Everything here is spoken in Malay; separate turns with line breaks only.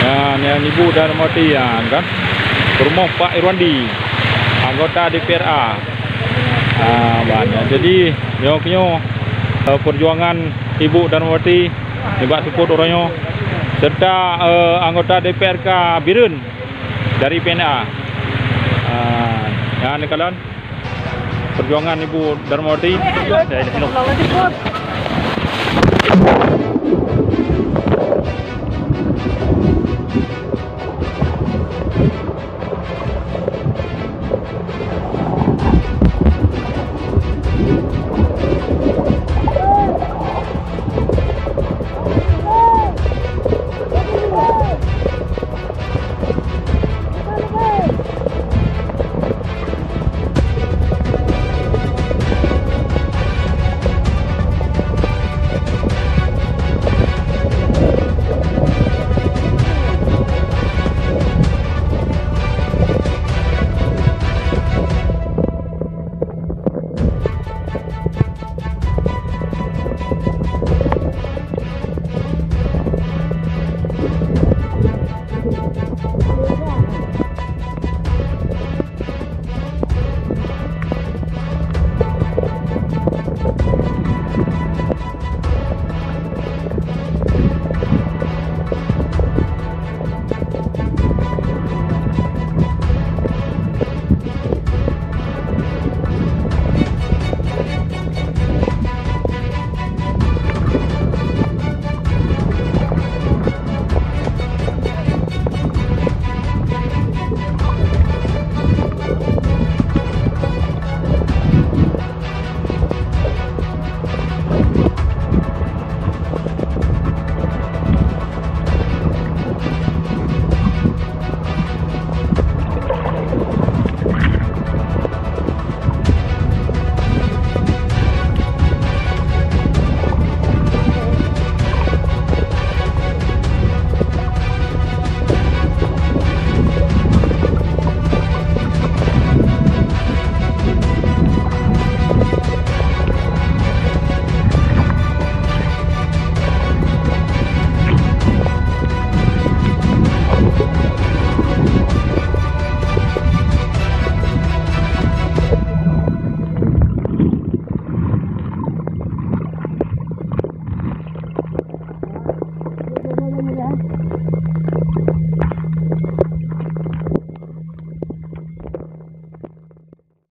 Nah, yang Ibu Darmawati ya, kan? Rumah Pak Irwandi, anggota DPRA. Banyak. Jadi, nyo perjuangan Ibu Darmawati, juga support orangnya, serta anggota DPRK Birun dari PNA. Ya, ini kalian perjuangan Ibu Darmawati. Ya,